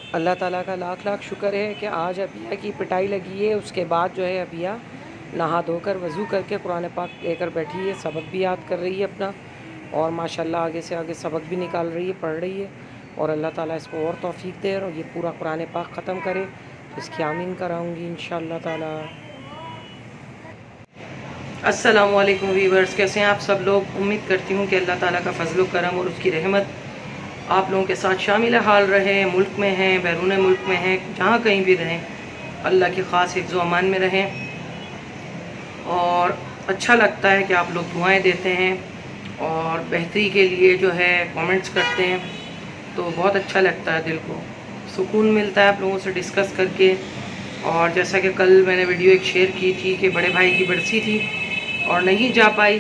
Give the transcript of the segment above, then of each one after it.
अल्लाह ताला का लाख लाख शुक्र है कि आज अबिया की पिटाई लगी है। उसके बाद जो है अबिया नहा धोकर वज़ू करके कुरान पाक लेकर बैठी है, सबक भी याद कर रही है अपना, और माशाल्लाह आगे से आगे सबक भी निकाल रही है, पढ़ रही है। और अल्लाह ताला इसको और तौफीक दे और ये पूरा कुरान पाक ख़त्म करे, तो इसकी आमीन कराऊँगी इंशाअल्लाह ताला। अस्सलामु अलैकुम वीवर्स, कैसे हैं आप सब लोग। उम्मीद करती हूँ कि अल्लाह ताला का फजल करम और उसकी रहमत आप लोगों के साथ शामिल हाल रहे। मुल्क में हैं, बैरून मुल्क में हैं, जहाँ कहीं भी रहें, अल्लाह की ख़ास हिफ्ज़ व अमान में रहें। और अच्छा लगता है कि आप लोग दुआएं देते हैं और बेहतरी के लिए जो है कमेंट्स करते हैं, तो बहुत अच्छा लगता है, दिल को सुकून मिलता है आप लोगों से डिस्कस करके। और जैसा कि कल मैंने वीडियो एक शेयर की थी कि बड़े भाई की बरसी थी और नहीं जा पाई।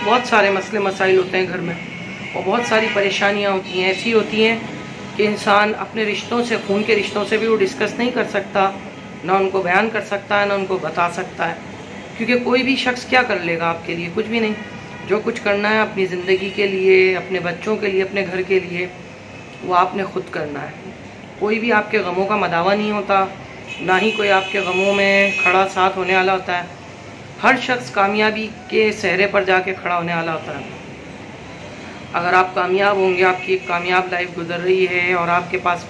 बहुत सारे मसले मसाइल होते हैं घर में और बहुत सारी परेशानियां होती हैं, ऐसी होती हैं कि इंसान अपने रिश्तों से, खून के रिश्तों से भी वो डिस्कस नहीं कर सकता, ना उनको बयान कर सकता है, ना उनको बता सकता है, क्योंकि कोई भी शख्स क्या कर लेगा आपके लिए, कुछ भी नहीं। जो कुछ करना है अपनी ज़िंदगी के लिए, अपने बच्चों के लिए, अपने घर के लिए, वो आपने खुद करना है। कोई भी आपके गमों का मदावा नहीं होता, ना ही कोई आपके गमों में खड़ा साथ होने वाला होता है। हर शख्स कामयाबी के सहरे पर जाके खड़ा होने वाला होता है। अगर आप कामयाब होंगे, आपकी एक कामयाब लाइफ गुजर रही है और आपके पास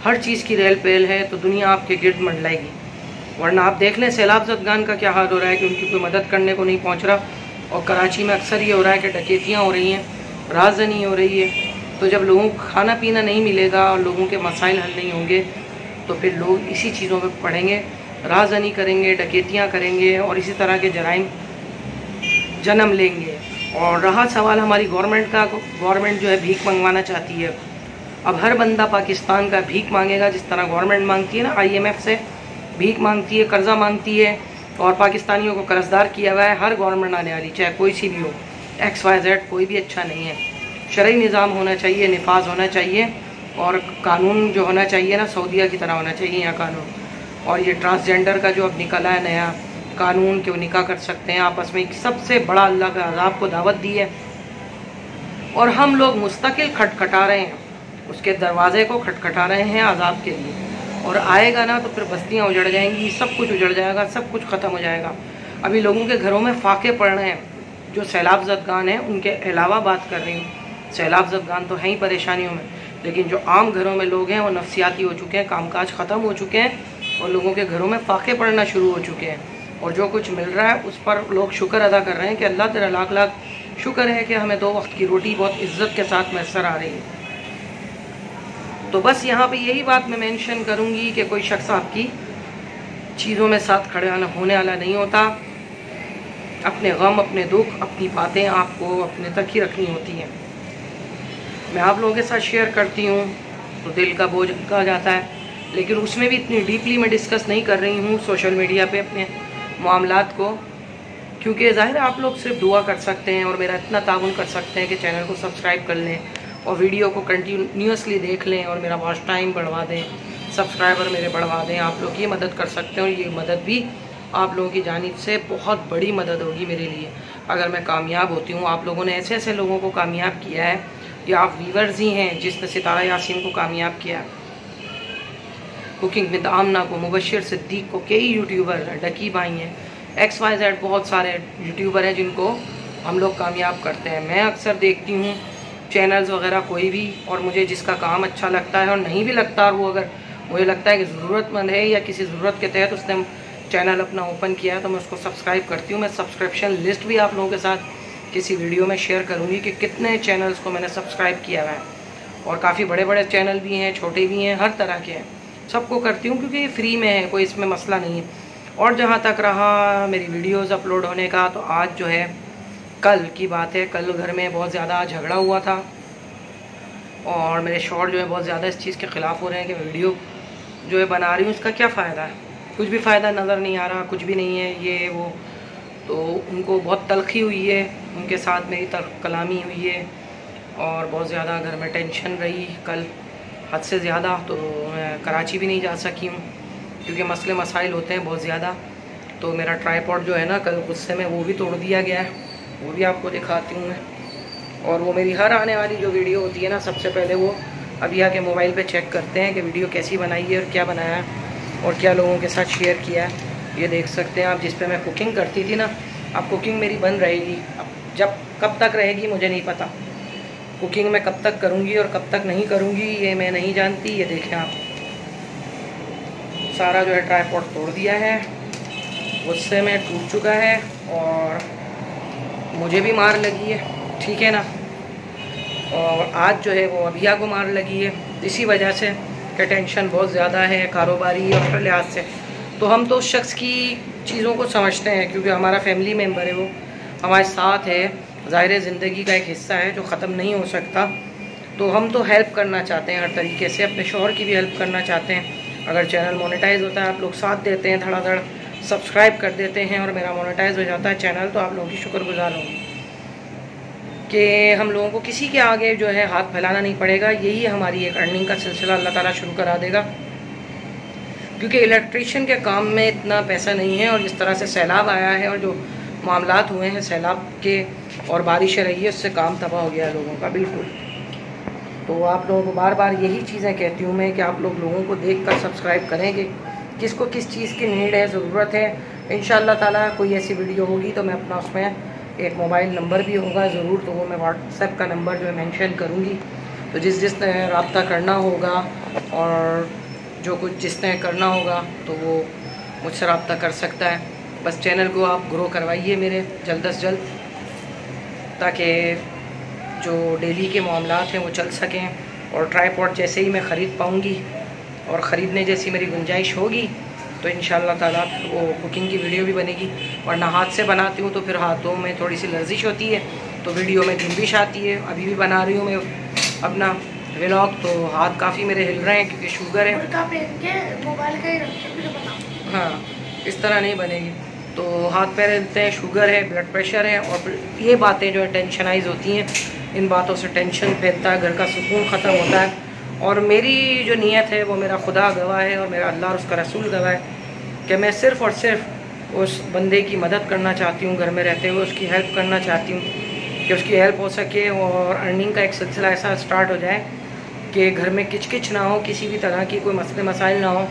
हर चीज़ की रेल पेल है, तो दुनिया आपके गिर्द मंडलाएगी। वरना आप देख लें सैलाब ज़दगान का क्या हाल हो रहा है कि उनकी कोई मदद करने को नहीं पहुंच रहा। और कराची में अक्सर ये हो रहा है कि डकैतियाँ हो रही हैं, राजनी हो रही है। तो जब लोगों को खाना पीना नहीं मिलेगा और लोगों के मसाइल हल नहीं होंगे, तो फिर लोग इसी चीज़ों पर पड़ेंगे, राजनी करेंगे, डकैतियाँ करेंगे और इसी तरह के जराइम जन्म लेंगे। और रहा सवाल हमारी गवर्नमेंट का, गवर्नमेंट जो है भीख मंगवाना चाहती है। अब हर बंदा पाकिस्तान का भीख मांगेगा, जिस तरह गवर्नमेंट मांगती है ना, IMF से भीख मांगती है, कर्जा मांगती है, और पाकिस्तानियों को कर्जदार किया हुआ है हर गवर्नमेंट आने वाली, चाहे कोई सी भी हो, XYZ, कोई भी अच्छा नहीं है। शरई निज़ाम होना चाहिए, निफाज होना चाहिए, और कानून जो होना चाहिए ना, सऊदीया की तरह होना चाहिए यहाँ कानून। और ये ट्रांसजेंडर का जो अब निकला है नया कानून कि वो निकाह कर सकते हैं आपस में, सबसे बड़ा अल्लाह का अज़ाब को दावत दी है। और हम लोग मुस्तकिल खटखटा रहे हैं, उसके दरवाजे को खटखटा रहे हैं अज़ाब के लिए। और आएगा ना तो फिर बस्तियाँ उजड़ जाएंगी, सब कुछ उजड़ जाएगा, सब कुछ ख़त्म हो जाएगा। अभी लोगों के घरों में फाके पड़ रहे हैं, जो सैलाब ज़दगान हैं उनके अलावा बात कर रही हूँ। सैलाब ज़दगान तो हैं ही परेशानियों में, लेकिन जो आम घरों में लोग हैं वो नफसियाती हो चुके हैं, कामकाज ख़त्म हो चुके हैं और लोगों के घरों में फाके पड़ना शुरू हो चुके हैं। और जो कुछ मिल रहा है उस पर लोग शुक्र अदा कर रहे हैं कि अल्लाह तेरा लाख लाख शुक्र है कि हमें 2 वक्त की रोटी बहुत इज्जत के साथ मैसर आ रही है। तो बस यहाँ पे यही बात मैं मेंशन करूँगी कि कोई शख्स आपकी चीज़ों में साथ खड़े होने वाला नहीं होता। अपने गम, अपने दुख, अपनी बातें आपको अपने तक ही रखनी होती हैं। मैं आप लोगों के साथ शेयर करती हूँ तो दिल का बोझ हल्का जाता है, लेकिन उसमें भी इतनी डीपली मैं डिस्कस नहीं कर रही हूँ सोशल मीडिया पे अपने मामलात को, क्योंकि ज़ाहिर है आप लोग सिर्फ दुआ कर सकते हैं और मेरा इतना ताउन कर सकते हैं कि चैनल को सब्सक्राइब कर लें और वीडियो को कंटिन्यूसली देख लें और मेरा वॉच टाइम बढ़वा दें, सब्सक्राइबर मेरे बढ़वा दें। आप लोग ये मदद कर सकते हैं और ये मदद भी आप लोगों की जानिब से बहुत बड़ी मदद होगी मेरे लिए अगर मैं कामयाब होती हूँ। आप लोगों ने ऐसे ऐसे लोगों को कामयाब किया है, या आप व्यूवर्स ही हैं जिसने सितारा यासीन को कामयाब किया, कुकिंग विद आमना को, मुबशिर सिद्दीक को, कई यूट्यूबर हैं, डकी भाई हैं, XYZ, बहुत सारे यूट्यूबर हैं जिनको हम लोग कामयाब करते हैं। मैं अक्सर देखती हूँ चैनल्स वगैरह कोई भी, और मुझे जिसका काम अच्छा लगता है और नहीं भी लगता, और वो अगर मुझे लगता है कि ज़रूरतमंद है या किसी ज़रूरत के तहत उसने चैनल अपना ओपन किया है, तो मैं उसको सब्सक्राइब करती हूँ। मैं सब्सक्रिप्शन लिस्ट भी आप लोगों के साथ किसी वीडियो में शेयर करूँगी कि कितने चैनल्स को मैंने सब्सक्राइब किया हुआ है, और काफ़ी बड़े बड़े चैनल भी हैं, छोटे भी हैं, हर तरह के हैं। सबको करती हूँ क्योंकि ये फ्री में है, कोई इसमें मसला नहीं है। और जहाँ तक रहा मेरी वीडियोज़ अपलोड होने का, तो आज जो है कल की बात है, कल घर में बहुत ज़्यादा झगड़ा हुआ था और मेरे शॉर्ट जो है बहुत ज़्यादा इस चीज़ के ख़िलाफ़ हो रहे हैं कि वीडियो जो है बना रही हूँ, उसका क्या फ़ायदा है, कुछ भी फ़ायदा नज़र नहीं आ रहा, कुछ भी नहीं है ये वो। तो उनको बहुत तलखी हुई है, उनके साथ मेरी कलामी हुई है और बहुत ज़्यादा घर में टेंशन रही कल, हद से ज़्यादा। तो मैं कराची भी नहीं जा सकी हूँ क्योंकि मसले मसाइल होते हैं बहुत ज़्यादा। तो मेरा ट्राईपॉड जो है ना, कल गुस्से में वो भी तोड़ दिया गया है, वो भी आपको दिखाती हूँ मैं। और वो मेरी हर आने वाली जो वीडियो होती है ना, सबसे पहले वो अभी आके मोबाइल पे चेक करते हैं कि वीडियो कैसी बनाई है और क्या बनाया है और क्या लोगों के साथ शेयर किया है। ये देख सकते हैं आप, जिस पे मैं कुकिंग करती थी ना, अब कुकिंग मेरी बंद रहेगी। अब जब कब तक रहेगी मुझे नहीं पता, कुकिंग मैं कब तक करूँगी और कब तक नहीं करूँगी ये मैं नहीं जानती। ये देखें आप, सारा जो है ट्राइपॉड तोड़ दिया है, उससे में टूट चुका है और मुझे भी मार लगी है, ठीक है ना। और आज जो है वो अभिया को मार लगी है, इसी वजह से कि टेंशन बहुत ज़्यादा है कारोबारी और हर लिहाज से। तो हम तो उस शख्स की चीज़ों को समझते हैं क्योंकि हमारा फैमिली मेम्बर है, वो हमारे साथ है, ज़ाहिर ज़िंदगी का एक हिस्सा है जो ख़त्म नहीं हो सकता। तो हम तो हेल्प करना चाहते हैं हर तरीके से, अपने शौहर की भी हेल्प करना चाहते हैं। अगर चैनल मोनेटाइज होता है, आप लोग साथ देते हैं, धड़ाधड़ सब्सक्राइब कर देते हैं और मेरा मोनेटाइज हो जाता है चैनल, तो आप लोगों की शुक्रगुजार हूँ कि हम लोगों को किसी के आगे जो है हाथ फैलाना नहीं पड़ेगा। यही हमारी एक अर्निंग का सिलसिला अल्लाह ताला शुरू करा देगा, क्योंकि इलेक्ट्रिशियन के काम में इतना पैसा नहीं है। और जिस तरह से सैलाब आया है और जो मामलात हुए हैं सैलाब के और बारिश रही है, उससे काम तबाह हो गया लोगों का बिल्कुल। तो आप लोगों को बार बार यही चीज़ें कहती हूँ मैं कि आप लोगों को देख कर सब्सक्राइब करें कि किसको किस चीज़ की नीड है, ज़रूरत है। इंशाअल्लाह ताला कोई ऐसी वीडियो होगी तो मैं अपना उसमें एक मोबाइल नंबर भी होगा ज़रूर, तो वो मैं व्हाट्सएप का नंबर जो है मेंशन करूँगी। तो जिसने रब्ता करना होगा और जो कुछ जिसने करना होगा तो वो मुझसे रब्ता कर सकता है। बस चैनल को आप ग्रो करवाइए मेरे जल्द से जल्द, ताकि जो डेली के मामलात हैं वो चल सकें। और ट्राइपॉड जैसे ही मैं ख़रीद पाऊँगी और ख़रीदने जैसी मेरी गुंजाइश होगी तो इंशाअल्लाह ताला वो कुकिंग की वीडियो भी बनेगी। वरना हाथ से बनाती हूँ तो फिर हाथों में थोड़ी सी लर्जिश होती है, तो वीडियो में जुम्बिश आती है। अभी भी बना रही हूँ मैं अपना व्लॉग, तो हाथ काफ़ी मेरे हिल रहे हैं क्योंकि शुगर है। हाँ, इस तरह नहीं बनेगी, तो हाथ पैर हिलते हैं, शुगर है, ब्लड प्रेशर है, और ये बातें जो है टेंशनाइज होती हैं। इन बातों से टेंशन फैलता है, घर का सुकून ख़त्म होता है। और मेरी जो नीयत है वो मेरा खुदा गवाह है और मेरा अल्लाह और उसका रसूल गवाह है कि मैं सिर्फ़ और सिर्फ उस बंदे की मदद करना चाहती हूँ, घर में रहते हुए उसकी हेल्प करना चाहती हूँ कि उसकी हेल्प हो सके और अर्निंग का एक सिलसिला ऐसा स्टार्ट हो जाए कि घर में किचकिच ना हो, किसी भी तरह की कोई मसले मसाइल ना हो।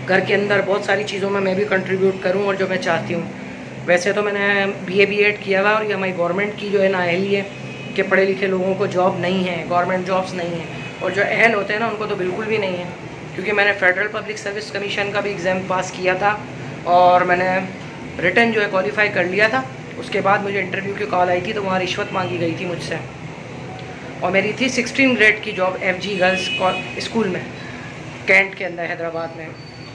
घर के अंदर बहुत सारी चीज़ों में मैं भी कंट्रीब्यूट करूँ और जो मैं चाहती हूँ। वैसे तो मैंने BA B.Ed किया हुआ और ये हमारी गवर्नमेंट की जो है नाअहली है कि पढ़े लिखे लोगों को जॉब नहीं है, गवर्नमेंट जॉब्स नहीं है, और जो अहल होते हैं ना उनको तो बिल्कुल भी नहीं है। क्योंकि मैंने फेडरल पब्लिक सर्विस कमीशन का भी एग्ज़ाम पास किया था और मैंने रिटन जो है क्वालिफाई कर लिया था। उसके बाद मुझे इंटरव्यू की कॉल आई थी तो वहाँ रिश्वत मांगी गई थी मुझसे, और मेरी थी 16 ग्रेड की जॉब FG गर्ल्स स्कूल में, कैंट के अंदर हैदराबाद में।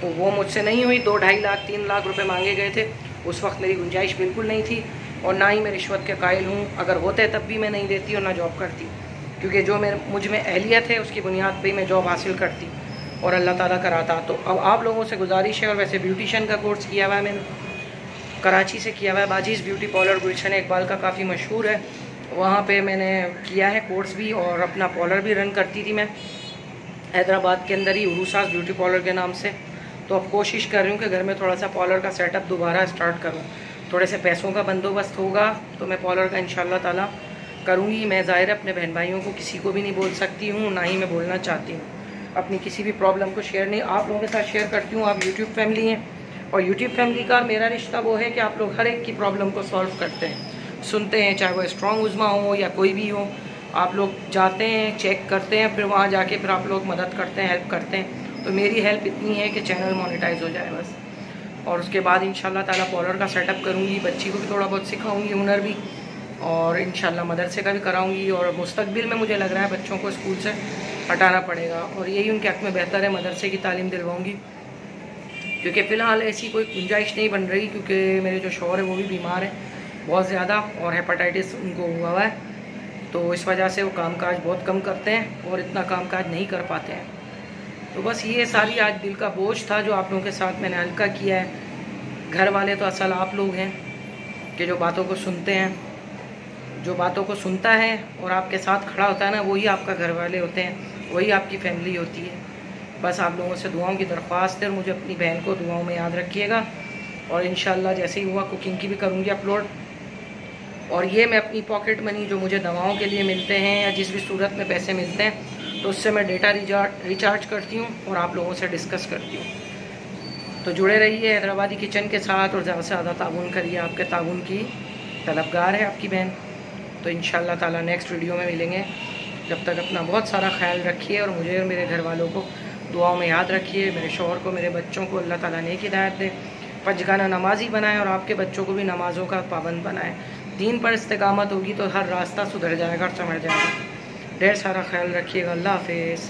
तो वो मुझसे नहीं हुई, 2-2.5 लाख 3 लाख रुपए मांगे गए थे। उस वक्त मेरी गुंजाइश बिल्कुल नहीं थी और ना ही मैं रिश्वत के कायल हूँ। अगर होते तब भी मैं नहीं देती और ना जॉब करती, क्योंकि जो मुझ में अहलियत है उसकी बुनियाद पर ही मैं जॉब हासिल करती और अल्लाह ताला कराता। तो अब आप लोगों से गुजारिश है, और वैसे ब्यूटिशियन का कोर्स किया हुआ है मैंने, कराची से किया हुआ है, बाजीज़ ब्यूटी पार्लर गुलशन इकबाल का काफ़ी मशहूर है, वहाँ पे मैंने किया है कोर्स भी, और अपना पार्लर भी रन करती थी मैं हैदराबाद के अंदर ही, उरूसास ब्यूटी पार्लर के नाम से। तो अब कोशिश कर रही हूँ कि घर में थोड़ा सा पार्लर का सेटअप दोबारा स्टार्ट करूँ। थोड़े से पैसों का बंदोबस्त होगा तो मैं पार्लर का इंशाल्लाह ताला करूँगी। मैं ज़ाहिर अपने बहन भाइयों को किसी को भी नहीं बोल सकती हूँ, ना ही मैं बोलना चाहती हूँ। अपनी किसी भी प्रॉब्लम को शेयर नहीं आप लोगों के साथ शेयर करती हूँ। आप यूट्यूब फैमिली हैं, और यूट्यूब फैमिली का मेरा रिश्ता वो है कि आप लोग हर एक की प्रॉब्लम को सॉल्व करते हैं, सुनते हैं, चाहे वो स्ट्रॉन्ग उज़्मा हो या कोई भी हो। आप लोग जाते हैं, चेक करते हैं, फिर वहाँ जाके फिर आप लोग मदद करते हैं, हेल्प करते हैं। तो मेरी हेल्प इतनी है कि चैनल मोनेटाइज हो जाए बस, और उसके बाद इंशाल्लाह ताला पार्लर का सेटअप करूँगी, बच्ची को भी थोड़ा बहुत सिखाऊँगी हुनर भी, और इंशाल्लाह मदरसे का भी कराऊँगी। और मुस्तकबिल में मुझे लग रहा है बच्चों को स्कूल से हटाना पड़ेगा, और यही उनके हक़ में बेहतर है, मदरसे की तालीम दिलवाऊँगी। क्योंकि फ़िलहाल ऐसी कोई गुंजाइश नहीं बन रही, क्योंकि मेरे जो शौहर है वो भी बीमार है बहुत ज़्यादा, और हेपेटाइटिस उनको हुआ है। तो इस वजह से वो कामकाज बहुत कम करते हैं और इतना कामकाज नहीं कर पाते हैं। तो बस ये सारी आज दिल का बोझ था जो आप लोगों के साथ मैंने हल्का किया है। घर वाले तो असल आप लोग हैं कि जो बातों को सुनते हैं, जो बातों को सुनता है और आपके साथ खड़ा होता है ना, वही आपका घर वाले होते हैं, वही आपकी फैमिली होती है। बस आप लोगों से दुआओं की दरख्वास्त है, और मुझे अपनी बहन को दुआओं में याद रखिएगा। और इंशाल्लाह जैसे ही हुआ कुकिंग की भी करूँगी अपलोड। और ये मैं अपनी पॉकेट मनी जो मुझे दवाओं के लिए मिलते हैं या जिस भी सूरत में पैसे मिलते हैं, तो उससे मैं डेटा रिचार्ज करती हूँ और आप लोगों से डिस्कस करती हूँ। तो जुड़े रहिए हैदराबादी किचन के साथ और ज़्यादा से ज़्यादा ताउन करिए। आपके ताउन की तलबगार है आपकी बहन। तो इंशाल्लाह ताला नेक्स्ट वीडियो में मिलेंगे। जब तक अपना बहुत सारा ख्याल रखिए और मुझे और मेरे घर वालों को दुआओं में याद रखिए। मेरे शौहर को, मेरे बच्चों को अल्लाह ताला नेक हिदायत दे, पंजगाना नमाजी बनाए और आपके बच्चों को भी नमाज़ों का पाबंद बनाए। दीन पर इस्तिकामत होगी तो हर रास्ता सुधर जाएगा और समझ जाएगा। ढेर सारा ख्याल रखिएगा। अल्लाह हाफिज़।